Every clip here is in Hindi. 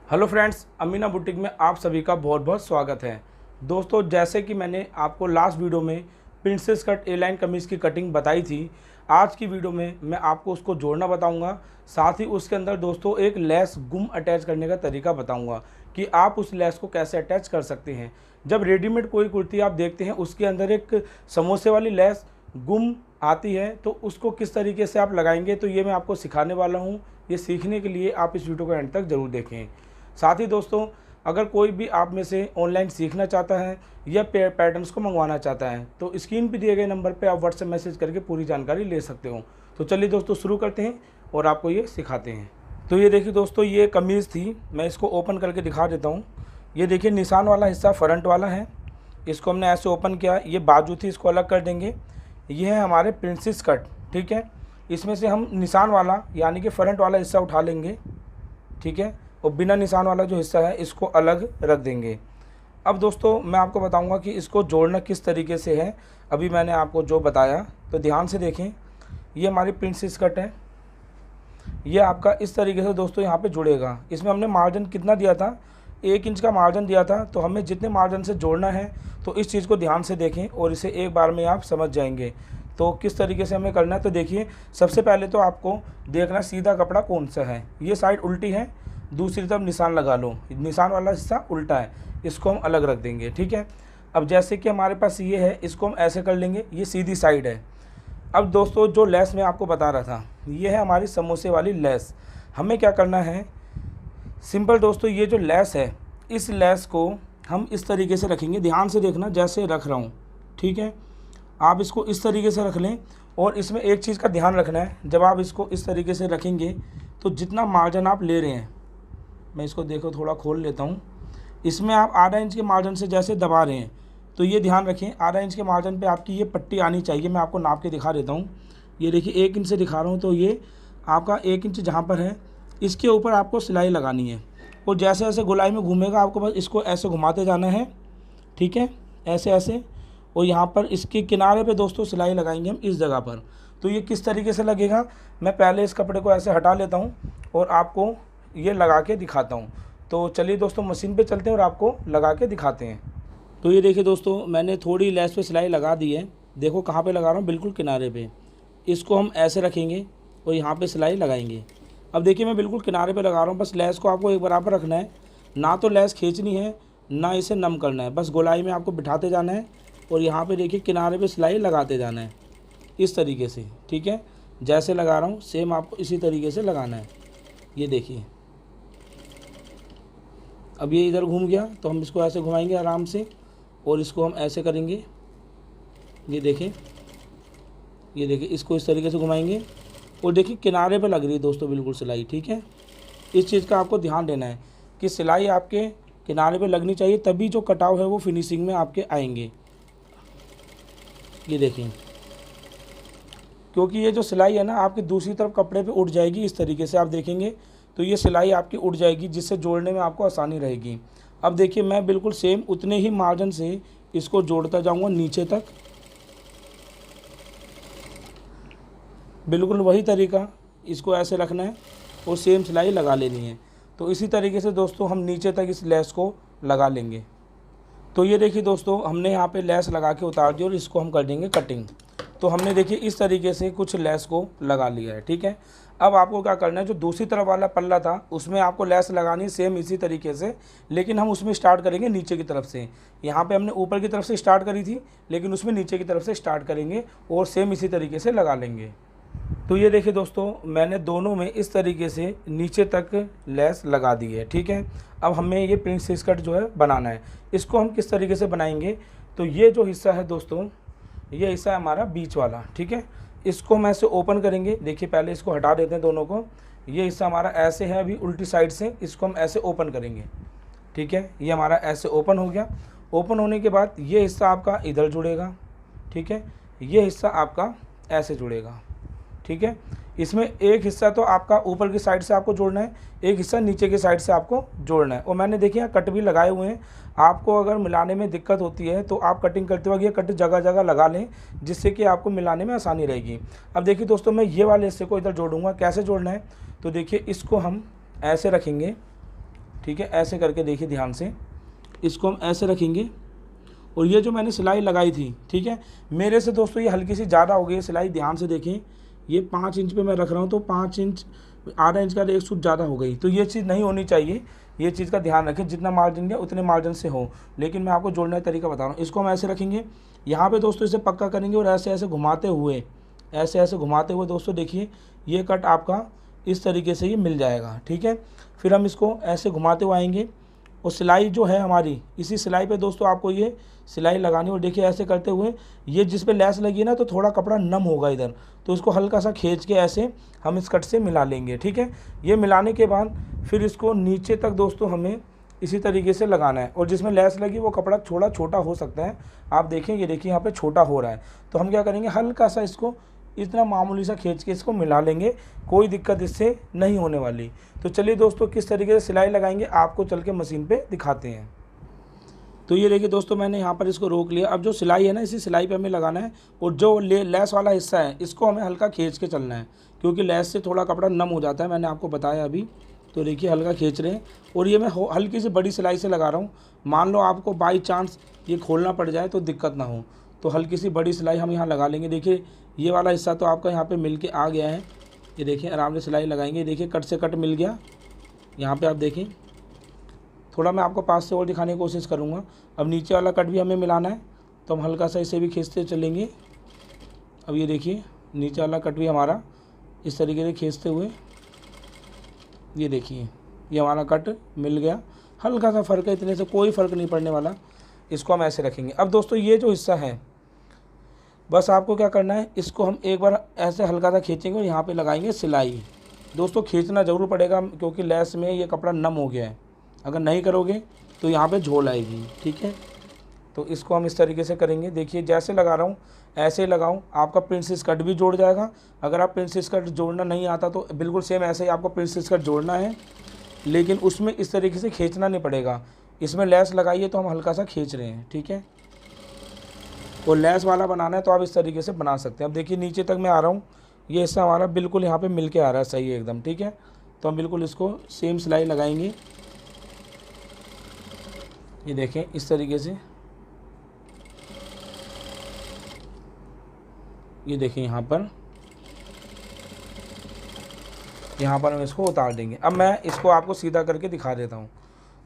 हेलो फ्रेंड्स, अमीना बुटीक में आप सभी का बहुत बहुत स्वागत है। दोस्तों, जैसे कि मैंने आपको लास्ट वीडियो में प्रिंसेस कट ए लाइन कमीज़ की कटिंग बताई थी, आज की वीडियो में मैं आपको उसको जोड़ना बताऊंगा। साथ ही उसके अंदर दोस्तों एक लेस गुम अटैच करने का तरीका बताऊंगा कि आप उस लेस को कैसे अटैच कर सकते हैं। जब रेडीमेड कोई कुर्ती आप देखते हैं उसके अंदर एक समोसे वाली लेस गुम आती है, तो उसको किस तरीके से आप लगाएंगे, तो ये मैं आपको सिखाने वाला हूँ। ये सीखने के लिए आप इस वीडियो को एंड तक ज़रूर देखें। साथ ही दोस्तों, अगर कोई भी आप में से ऑनलाइन सीखना चाहता है या पैटर्न्स को मंगवाना चाहता है, तो स्क्रीन पे दिए गए नंबर पे आप व्हाट्सएप मैसेज करके पूरी जानकारी ले सकते हो। तो चलिए दोस्तों, शुरू करते हैं और आपको ये सिखाते हैं। तो ये देखिए दोस्तों, ये कमीज़ थी, मैं इसको ओपन करके दिखा देता हूँ। ये देखिए, निशान वाला हिस्सा फ्रंट वाला है, इसको हमने ऐसे ओपन किया। ये बाजू थी, इसको अलग कर देंगे। ये है हमारे प्रिंसेस कट, ठीक है। इसमें से हम निशान वाला यानी कि फ्रंट वाला हिस्सा उठा लेंगे, ठीक है, और बिना निशान वाला जो हिस्सा है इसको अलग रख देंगे। अब दोस्तों, मैं आपको बताऊंगा कि इसको जोड़ना किस तरीके से है। अभी मैंने आपको जो बताया, तो ध्यान से देखें। ये हमारी प्रिंसेस कट है, ये आपका इस तरीके से दोस्तों यहाँ पे जुड़ेगा। इसमें हमने मार्जिन कितना दिया था, 1 इंच का मार्जिन दिया था। तो हमें जितने मार्जिन से जोड़ना है, तो इस चीज़ को ध्यान से देखें और इसे एक बार में आप समझ जाएंगे। तो किस तरीके से हमें करना है, तो देखिए, सबसे पहले तो आपको देखना सीधा कपड़ा कौन सा है। ये साइड उल्टी है, दूसरी तरफ निशान लगा लो, निशान वाला हिस्सा उल्टा है, इसको हम अलग रख देंगे, ठीक है। अब जैसे कि हमारे पास ये है, इसको हम ऐसे कर लेंगे, ये सीधी साइड है। अब दोस्तों, जो लेस मैं आपको बता रहा था, ये है हमारी समोसे वाली लेस। हमें क्या करना है, सिंपल दोस्तों, ये जो लेस है, इस लेस को हम इस तरीके से रखेंगे। ध्यान से देखना, जैसे रख रहा हूँ, ठीक है। आप इसको इस तरीके से रख लें। और इसमें एक चीज़ का ध्यान रखना है, जब आप इसको इस तरीके से रखेंगे, तो जितना मार्जिन आप ले रहे हैं, मैं इसको देखो थोड़ा खोल लेता हूँ, इसमें आप आधा इंच के मार्जिन से जैसे दबा रहे हैं, तो ये ध्यान रखें, आधा इंच के मार्जिन पे आपकी ये पट्टी आनी चाहिए। मैं आपको नाप के दिखा देता हूँ। ये देखिए, 1 इंच से दिखा रहा हूँ, तो ये आपका 1 इंच जहाँ पर है, इसके ऊपर आपको सिलाई लगानी है। और जैसे जैसे गोलाई में घूमेगा, आपको बस इसको ऐसे घुमाते जाना है, ठीक है, ऐसे ऐसे। और यहाँ पर इसके किनारे पे दोस्तों सिलाई लगाएंगे हम इस जगह पर। तो ये किस तरीके से लगेगा, मैं पहले इस कपड़े को ऐसे हटा लेता हूँ और आपको ये लगा के दिखाता हूँ। तो चलिए दोस्तों, मशीन पे चलते हैं और आपको लगा के दिखाते हैं। तो ये देखिए दोस्तों, मैंने थोड़ी लेस पे सिलाई लगा दी है। देखो कहाँ पे लगा रहा हूँ, बिल्कुल किनारे पे। इसको हम ऐसे रखेंगे और यहाँ पे सिलाई लगाएंगे। अब देखिए, मैं बिल्कुल किनारे पे लगा रहा हूँ। बस लेस को आपको एक बराबर रखना है, ना तो लेस खींचनी है, ना इसे नम करना है। बस गोलाई में आपको बिठाते जाना है और यहाँ पे देखिए किनारे पे सिलाई लगाते जाना है इस तरीके से, ठीक है। जैसे लगा रहा हूँ सेम आपको इसी तरीके से लगाना है। ये देखिए, अब ये इधर घूम गया, तो हम इसको ऐसे घुमाएंगे आराम से और इसको हम ऐसे करेंगे। ये देखें, ये देखिए, इसको इस तरीके से घुमाएंगे और देखिए किनारे पे लग रही है दोस्तों बिल्कुल सिलाई, ठीक है। इस चीज़ का आपको ध्यान देना है कि सिलाई आपके किनारे पे लगनी चाहिए, तभी जो कटाव है वो फिनिशिंग में आपके आएंगे। ये देखें, क्योंकि ये जो सिलाई है ना, आपकी दूसरी तरफ कपड़े पे उठ जाएगी। इस तरीके से आप देखेंगे तो ये सिलाई आपकी उठ जाएगी, जिससे जोड़ने में आपको आसानी रहेगी। अब देखिए, मैं बिल्कुल सेम उतने ही मार्जिन से इसको जोड़ता जाऊंगा नीचे तक, बिल्कुल वही तरीका। इसको ऐसे रखना है और सेम सिलाई लगा लेनी है। तो इसी तरीके से दोस्तों हम नीचे तक इस लेस को लगा लेंगे। तो ये देखिए दोस्तों, हमने यहाँ पे लेस लगा के उतार दी और इसको हम कर देंगे कटिंग। तो हमने देखिए इस तरीके से कुछ लेस को लगा लिया है, ठीक है। अब आपको क्या करना है, जो दूसरी तरफ वाला पल्ला था उसमें आपको लेस लगानी सेम इसी तरीके से, लेकिन हम उसमें स्टार्ट करेंगे नीचे की तरफ से। यहाँ पे हमने ऊपर की तरफ से स्टार्ट करी थी, लेकिन उसमें नीचे की तरफ से स्टार्ट करेंगे और सेम इसी तरीके से लगा लेंगे। तो ये देखिए दोस्तों, मैंने दोनों में इस तरीके से नीचे तक लेस लगा दी है, ठीक है। अब हमें ये प्रिंसेस कट जो है बनाना है। इसको हम किस तरीके से बनाएंगे, तो ये जो हिस्सा है दोस्तों, ये हिस्सा है हमारा बीच वाला, ठीक है। इसको हम ऐसे ओपन करेंगे। देखिए, पहले इसको हटा देते हैं दोनों को। ये हिस्सा हमारा ऐसे है अभी उल्टी साइड से, इसको हम ऐसे ओपन करेंगे, ठीक है। ये हमारा ऐसे ओपन हो गया। ओपन होने के बाद ये हिस्सा आपका इधर जुड़ेगा, ठीक है। ये हिस्सा आपका ऐसे जुड़ेगा, ठीक है। इसमें एक हिस्सा तो आपका ऊपर की साइड से आपको जोड़ना है, एक हिस्सा नीचे की साइड से आपको जोड़ना है। और मैंने देखिए यहाँ कट भी लगाए हुए हैं। आपको अगर मिलाने में दिक्कत होती है तो आप कटिंग करते वक्त ये कट जगह जगह लगा लें, जिससे कि आपको मिलाने में आसानी रहेगी। अब देखिए दोस्तों, मैं ये वाले हिस्से को इधर जोड़ूंगा। कैसे जोड़ना है, तो देखिए इसको हम ऐसे रखेंगे, ठीक है। ऐसे करके देखिए ध्यान से, इसको हम ऐसे रखेंगे और ये जो मैंने सिलाई लगाई थी, ठीक है, मेरे से दोस्तों ये हल्की सी ज़्यादा हो गई है सिलाई। ध्यान से देखें, ये 5 इंच पे मैं रख रहा हूँ तो 5 इंच, आधा इंच का एक सूट ज़्यादा हो गई। तो ये चीज़ नहीं होनी चाहिए, ये चीज़ का ध्यान रखें, जितना मार्जिन है उतने मार्जिन से हो। लेकिन मैं आपको जोड़ने का तरीका बता रहा हूँ। इसको हम ऐसे रखेंगे, यहाँ पे दोस्तों इसे पक्का करेंगे और ऐसे ऐसे घुमाते हुए, ऐसे ऐसे घुमाते हुए दोस्तों देखिए ये कट आपका इस तरीके से ये मिल जाएगा, ठीक है। फिर हम इसको ऐसे घुमाते हुए आएंगे और सिलाई जो है हमारी, इसी सिलाई पे दोस्तों आपको ये सिलाई लगानी। और देखिए ऐसे करते हुए, ये जिस पे लेस लगी है ना, तो थोड़ा कपड़ा नम होगा इधर, तो इसको हल्का सा खींच के ऐसे हम इस कट से मिला लेंगे, ठीक है। ये मिलाने के बाद फिर इसको नीचे तक दोस्तों हमें इसी तरीके से लगाना है। और जिसमें लेस लगी वो कपड़ा थोड़ा छोटा हो सकता है, आप देखें, ये देखिए यहाँ पे छोटा हो रहा है, तो हम क्या करेंगे, हल्का सा इसको इतना मामूली सा खींच के इसको मिला लेंगे, कोई दिक्कत इससे नहीं होने वाली। तो चलिए दोस्तों किस तरीके से सिलाई लगाएंगे आपको चल के मशीन पे दिखाते हैं। तो ये देखिए दोस्तों, मैंने यहाँ पर इसको रोक लिया। अब जो सिलाई है ना, इसी सिलाई पे हमें लगाना है और जो लेस वाला हिस्सा है इसको हमें हल्का खींच के चलना है, क्योंकि लेस से थोड़ा कपड़ा नम हो जाता है, मैंने आपको बताया अभी। तो देखिए हल्का खींच रहे हैं और ये मैं हल्की सी बड़ी सिलाई से लगा रहा हूँ। मान लो आपको बाई चांस ये खोलना पड़ जाए तो दिक्कत ना हो, तो हल्की सी बड़ी सिलाई हम यहाँ लगा लेंगे। देखिए ये वाला हिस्सा तो आपका यहाँ पे मिल के आ गया है, ये देखिए आराम से सिलाई लगाएंगे। देखिए कट से कट मिल गया यहाँ पे, आप देखें। थोड़ा मैं आपको पास से और दिखाने की कोशिश करूँगा। अब नीचे वाला कट भी हमें मिलाना है, तो हम हल्का सा इसे भी खींचते चलेंगे। अब ये देखिए नीचे वाला कट भी हमारा इस तरीके से खींचते हुए, ये देखिए ये हमारा कट मिल गया। हल्का सा फ़र्क है, इतने से कोई फ़र्क नहीं पड़ने वाला। इसको हम ऐसे रखेंगे। अब दोस्तों ये जो हिस्सा है, बस आपको क्या करना है, इसको हम एक बार ऐसे हल्का सा खींचेंगे और यहाँ पे लगाएंगे सिलाई। दोस्तों खींचना ज़रूर पड़ेगा, क्योंकि लेस में ये कपड़ा नम हो गया है, अगर नहीं करोगे तो यहाँ पे झोल आएगी, ठीक है। तो इसको हम इस तरीके से करेंगे। देखिए जैसे लगा रहा हूँ ऐसे ही लगाऊँ, आपका प्रिंसेस कट भी जोड़ जाएगा। अगर आप प्रिंसेस कट जोड़ना नहीं आता तो बिल्कुल सेम ऐसे ही आपको प्रिंसेस कट जोड़ना है, लेकिन उसमें इस तरीके से खींचना नहीं पड़ेगा। इसमें लेस लगाइए तो हम हल्का सा खींच रहे हैं, ठीक है। और लेस वाला बनाना है तो आप इस तरीके से बना सकते हैं। अब देखिए नीचे तक मैं आ रहा हूँ, ये हिस्सा हमारा बिल्कुल यहाँ पे मिल के आ रहा है, सही है एकदम, ठीक है। तो हम बिल्कुल इसको सेम सिलाई लगाएंगे, ये देखें इस तरीके से। ये देखें यहाँ पर हम इसको उतार देंगे। अब मैं इसको आपको सीधा करके दिखा देता हूँ।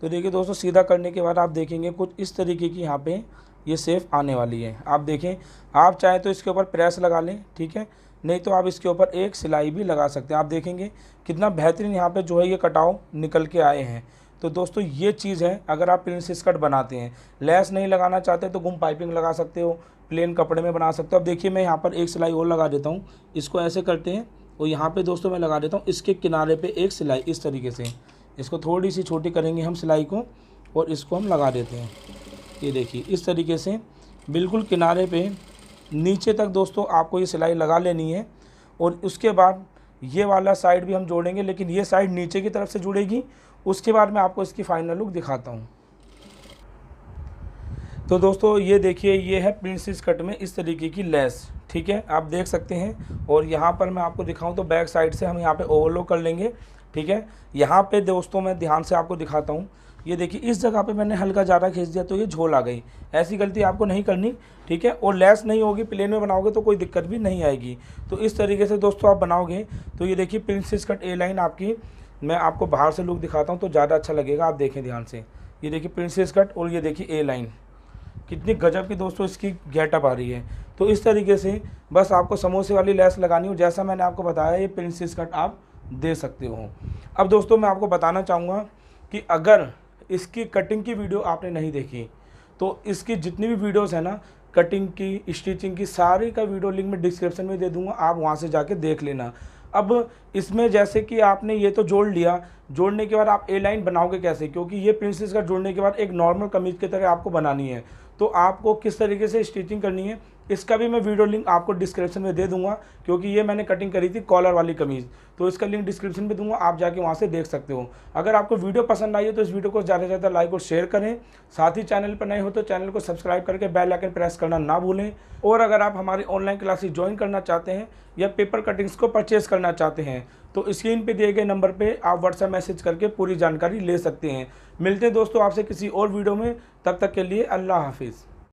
तो देखिए दोस्तों, सीधा करने के बाद आप देखेंगे कुछ इस तरीके की यहाँ पे ये शेप आने वाली है। आप देखें, आप चाहे तो इसके ऊपर प्रेस लगा लें, ठीक है, नहीं तो आप इसके ऊपर एक सिलाई भी लगा सकते हैं। आप देखेंगे कितना बेहतरीन यहाँ पे जो है ये कटाव निकल के आए हैं। तो दोस्तों ये चीज़ है, अगर आप प्रिंसेस कट बनाते हैं, लेस नहीं लगाना चाहते तो गुम पाइपिंग लगा सकते हो, प्लेन कपड़े में बना सकते हो। अब देखिए मैं यहाँ पर एक सिलाई और लगा देता हूँ, इसको ऐसे करते हैं और यहाँ पे दोस्तों मैं लगा देता हूँ इसके किनारे पे एक सिलाई इस तरीके से। इसको थोड़ी सी छोटी करेंगे हम सिलाई को और इसको हम लगा देते हैं। ये देखिए इस तरीके से बिल्कुल किनारे पे नीचे तक दोस्तों आपको ये सिलाई लगा लेनी है। और उसके बाद ये वाला साइड भी हम जोड़ेंगे, लेकिन ये साइड नीचे की तरफ से जुड़ेगी। उसके बाद मैं आपको इसकी फाइनल लुक दिखाता हूँ। तो दोस्तों ये देखिए, ये है प्रिंसेस कट में इस तरीके की लेस, ठीक है, आप देख सकते हैं। और यहाँ पर मैं आपको दिखाऊं तो बैक साइड से हम यहाँ पे ओवरलॉक कर लेंगे, ठीक है। यहाँ पे दोस्तों मैं ध्यान से आपको दिखाता हूँ, ये देखिए इस जगह पे मैंने हल्का ज़्यादा खींच दिया तो ये झोल आ गई। ऐसी गलती आपको नहीं करनी, ठीक है। और लेस नहीं होगी, प्लेन में बनाओगे तो कोई दिक्कत भी नहीं आएगी। तो इस तरीके से दोस्तों आप बनाओगे तो ये देखिए प्रिंसेस कट ए लाइन आपकी, मैं आपको बाहर से लुक दिखाता हूँ तो ज़्यादा अच्छा लगेगा। आप देखें ध्यान से, ये देखिए प्रिंसेस कट और ये देखिए ए लाइन, कितनी गजब की दोस्तों इसकी गेटअप आ रही है। तो इस तरीके से बस आपको समोसे वाली लेस लगानी हो, जैसा मैंने आपको बताया ये प्रिंसेस कट आप दे सकते हो। अब दोस्तों मैं आपको बताना चाहूँगा कि अगर इसकी कटिंग की वीडियो आपने नहीं देखी तो इसकी जितनी भी वीडियोस है ना, कटिंग की, स्टिचिंग की, सारी का वीडियो लिंक मैं डिस्क्रिप्शन में दे दूँगा, आप वहाँ से जाके देख लेना। अब इसमें जैसे कि आपने ये तो जोड़ लिया, जोड़ने के बाद आप ए लाइन बनाओगे कैसे, क्योंकि ये प्रिंसेस कट जोड़ने के बाद एक नॉर्मल कमीज की तरह आपको बनानी है। तो आपको किस तरीके से स्टिचिंग करनी है इसका भी मैं वीडियो लिंक आपको डिस्क्रिप्शन में दे दूंगा, क्योंकि ये मैंने कटिंग करी थी कॉलर वाली कमीज़, तो इसका लिंक डिस्क्रिप्शन में दूंगा, आप जाके वहाँ से देख सकते हो। अगर आपको वीडियो पसंद आई हो तो इस वीडियो को ज़्यादा से ज़्यादा लाइक और शेयर करें। साथ ही चैनल पर नए हो तो चैनल को सब्सक्राइब करके बेल आइकन प्रेस करना ना भूलें। और अगर आप हमारी ऑनलाइन क्लासेस ज्वाइन करना चाहते हैं या पेपर कटिंग्स को परचेज़ करना चाहते हैं तो स्क्रीन पे दिए गए नंबर पे आप व्हाट्सएप मैसेज करके पूरी जानकारी ले सकते हैं। मिलते हैं दोस्तों आपसे किसी और वीडियो में, तब तक के लिए अल्लाह हाफिज़।